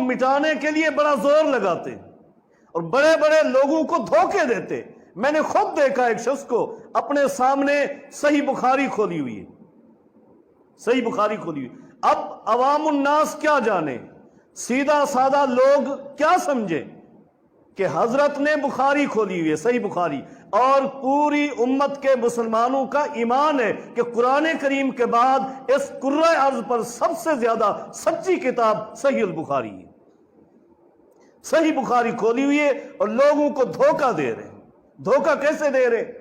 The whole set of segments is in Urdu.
مٹانے کے لیے بڑا زور لگاتے اور بڑے بڑے لوگوں کو دھوکے دیتے۔ میں نے خود دیکھا ایک شخص کو اپنے سامنے صحیح بخاری کھولی ہوئی ہے، صحیح بخاری کھولی ہوئی۔ اب عوام الناس کیا جانے، سیدھا سادہ لوگ کیا سمجھے کہ حضرت نے بخاری کھولی ہوئی ہے، صحیح بخاری، اور پوری امت کے مسلمانوں کا ایمان ہے کہ قرآن کریم کے بعد اس کرۂ ارض پر سب سے زیادہ سچی کتاب صحیح البخاری ہے۔ صحیح بخاری کھولی ہوئی ہے اور لوگوں کو دھوکہ دے رہے ہیں۔ دھوکہ کیسے دے رہے؟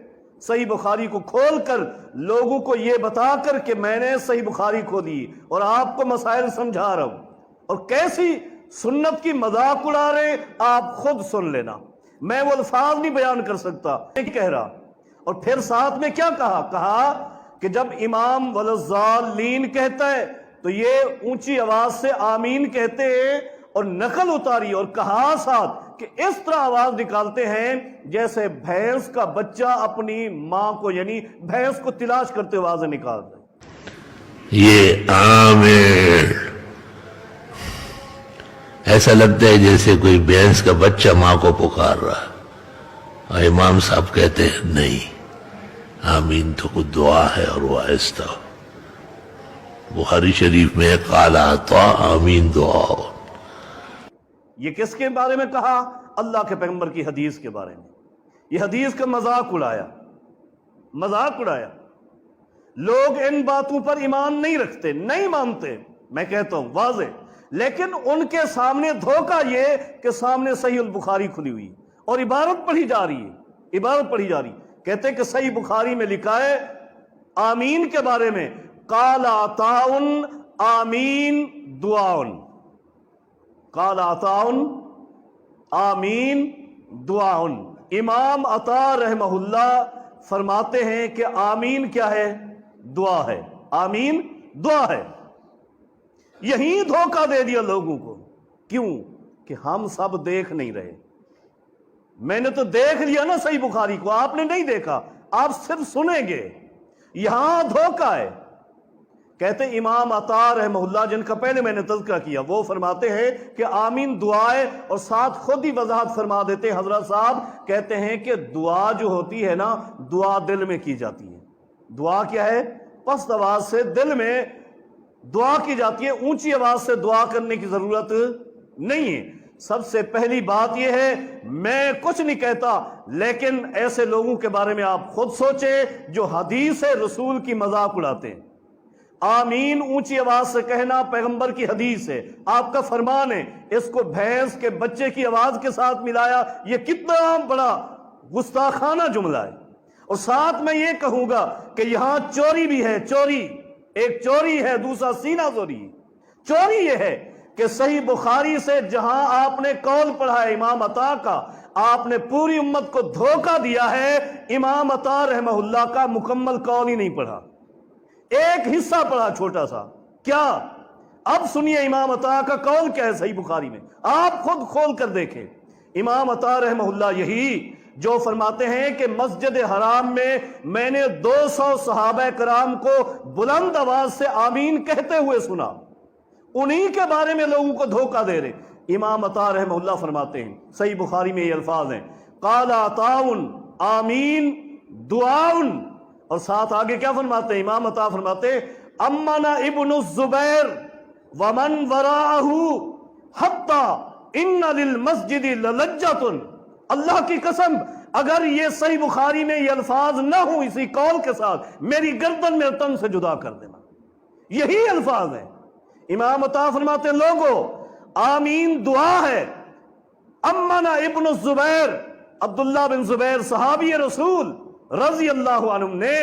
صحیح بخاری کو کھول کر لوگوں کو یہ بتا کر کہ میں نے صحیح بخاری کھولی اور آپ کو مسائل سمجھا رہا ہوں، اور کیسی سنت کی مذاق اڑا رہے آپ خود سن لینا، میں وہ الفاظ نہیں بیان کر سکتا، نہیں کہہ رہا۔ اور پھر ساتھ میں کیا کہا کہ جب امام والضالین کہتا ہے تو یہ اونچی آواز سے آمین کہتے ہیں، اور نقل اتاری اور کہا ساتھ کہ اس طرح آواز نکالتے ہیں جیسے بھینس کا بچہ اپنی ماں کو، یعنی بھینس کو تلاش کرتے ہوئے آوازیں نکالتے ہیں۔ یہ آمین ایسا لگتا ہے جیسے کوئی بھینس کا بچہ ماں کو پکار رہا، اور امام صاحب کہتے ہیں نہیں، آمین تو کوئی دعا ہے اور وہ آہستہ۔ بخاری شریف میں قال عطا آمین دعا۔ یہ کس کے بارے میں کہا؟ اللہ کے پیغمبر کی حدیث کے بارے میں۔ یہ حدیث کا مذاق اڑایا، مذاق اڑایا۔ لوگ ان باتوں پر ایمان نہیں رکھتے، نہیں مانتے، میں کہتا ہوں واضح، لیکن ان کے سامنے دھوکہ یہ کہ سامنے صحیح البخاری کھلی ہوئی اور عبارت پڑھی جا رہی ہے، عبارت پڑھی جا رہی ہے۔ کہتے کہ صحیح بخاری میں لکھا ہے آمین کے بارے میں، قال عطاء آمین دعاء، قال عطاء آمین دعاء۔ امام عطا رحمہ اللہ فرماتے ہیں کہ آمین کیا ہے؟ دعا ہے، آمین دعا ہے۔ یہی دھوکہ دے دیا لوگوں کو۔ کیوں؟ کہ ہم سب دیکھ نہیں رہے۔ میں نے تو دیکھ لیا نا صحیح بخاری کو، آپ نے نہیں دیکھا، آپ صرف سنیں گے۔ یہاں دھوکہ ہے۔ کہتے امام عطا رحمہ اللہ، جن کا پہلے میں نے تذکرہ کیا، وہ فرماتے ہیں کہ آمین دعا ہے، اور ساتھ خود ہی وضاحت فرما دیتے ہیں حضرت صاحب، کہتے ہیں کہ دعا جو ہوتی ہے نا، دعا دل میں کی جاتی ہے۔ دعا کیا ہے؟ پست آواز سے دل میں دعا کی جاتی ہے، اونچی آواز سے دعا کرنے کی ضرورت نہیں ہے۔ سب سے پہلی بات یہ ہے، میں کچھ نہیں کہتا، لیکن ایسے لوگوں کے بارے میں آپ خود سوچیں جو حدیث رسول کی مذاق اڑاتے ہیں۔ آمین اونچی آواز سے کہنا پیغمبر کی حدیث ہے، آپ کا فرمان ہے، اس کو بھینس کے بچے کی آواز کے ساتھ ملایا، یہ کتنا بڑا گستاخانہ جملہ ہے۔ اور ساتھ میں یہ کہوں گا کہ یہاں چوری بھی ہے، چوری، ایک چوری ہے، دوسرا سینہ زوری ہے۔ چوری یہ ہے کہ صحیح بخاری سے جہاں آپ نے قول پڑھا ہے امام عطا کا، آپ نے پوری امت کو دھوکہ دیا ہے۔ امام عطا رحمہ اللہ کا مکمل قول ہی نہیں پڑھا، ایک حصہ پڑھا چھوٹا سا۔ کیا؟ اب سنیے امام عطا کا قول کیا ہے صحیح بخاری میں، آپ خود کھول کر دیکھیں۔ امام عطا رحمہ اللہ یہی جو فرماتے ہیں کہ مسجد حرام میں نے 200 صحابہ کرام کو بلند آواز سے آمین کہتے ہوئے سنا، انہی کے بارے میں لوگوں کو دھوکہ دے رہے۔ امام عطا رحمہ اللہ فرماتے ہیں، صحیح بخاری میں یہ الفاظ ہیں، قال عطاء آمین دعاء، اور ساتھ آگے کیا فرماتے ہیں امام عطا فرماتے ہیں، امن ابن الزبیر ومن وراءہ حتی ان للمسجد للجۃ۔ اللہ کی قسم اگر یہ صحیح بخاری میں یہ الفاظ نہ ہوں اسی قول کے ساتھ، میری گردن میں تن سے جدا کر دینا۔ یہی الفاظ ہیں۔ امام عطا فرماتے ہیں لوگو آمین دعا ہے۔ امن ابن الزبیر، عبداللہ بن زبیر صحابی رسول رضی اللہ عنہ نے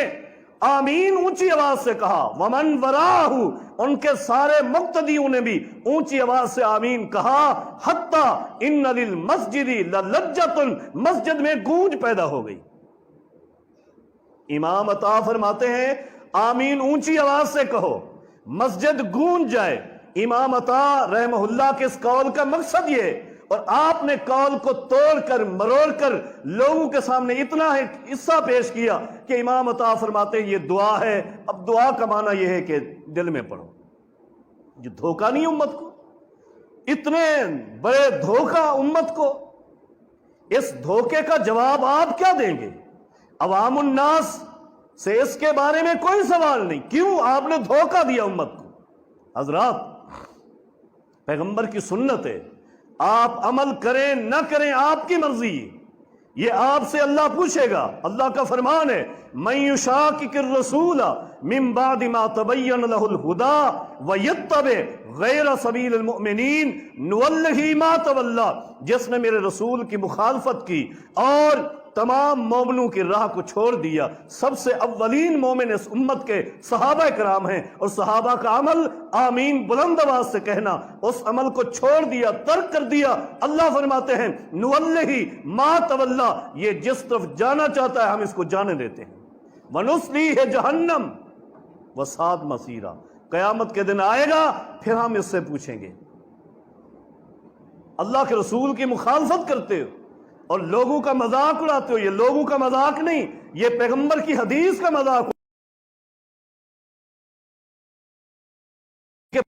آمین اونچی آواز سے کہا، ومن وراہ، ان کے سارے مقتدیوں نے بھی اونچی آواز سے آمین کہا، حتی ان للمسجد للجۃ، مسجد میں گونج پیدا ہو گئی۔ امام عطا فرماتے ہیں آمین اونچی آواز سے کہو، مسجد گونج جائے۔ امام عطا رحمہ اللہ کے اس قول کا مقصد یہ، اور آپ نے قول کو توڑ کر مروڑ کر لوگوں کے سامنے اتنا حصہ پیش کیا کہ امام عطا فرماتے ہیں یہ دعا ہے۔ اب دعا کا معنی یہ ہے کہ دل میں پڑھو۔ جو دھوکہ نہیں امت کو، اتنے بڑے دھوکہ امت کو، اس دھوکے کا جواب آپ کیا دیں گے؟ عوام الناس سے اس کے بارے میں کوئی سوال نہیں، کیوں آپ نے دھوکہ دیا امت کو؟ حضرات، پیغمبر کی سنت ہے، آپ عمل کریں نہ کریں آپ کی مرضی، یہ آپ سے اللہ پوچھے گا۔ اللہ کا فرمان ہے مَن یُشَاقِقِ الرَّسُولَ مِن بَعْدِ مَا تَبَيَّنَ لَهُ الْهُدَىٰ وَيَتَّبِعْ غَيْرَ سَبِيلِ الْمُؤْمِنِينَ نُوَلِّهِ مَا تَوَلَّىٰ، جس نے میرے رسول کی مخالفت کی اور تمام مومنوں کی راہ کو چھوڑ دیا۔ سب سے اولین مومن اس امت کے صحابہ کرام ہیں، اور صحابہ کا عمل آمین بلند آواز سے کہنا، اس عمل کو چھوڑ دیا، ترک کر دیا۔ اللہ فرماتے ہیں نُوَلِّهِ مَا تَوَلَّىٰ، یہ جس طرف جانا چاہتا ہے ہم اس کو جانے دیتے ہیں۔ وَنُصْلِيهِ جَهَنَّمَ وَسَاءَتْ مَصِيرًا، قیامت کے دن آئے گا، پھر ہم اس سے پوچھیں گے۔ اللہ کے رسول کی مخالفت کرتے ہو اور لوگوں کا مذاق اڑاتے ہو، یہ لوگوں کا مذاق نہیں، یہ پیغمبر کی حدیث کا مذاق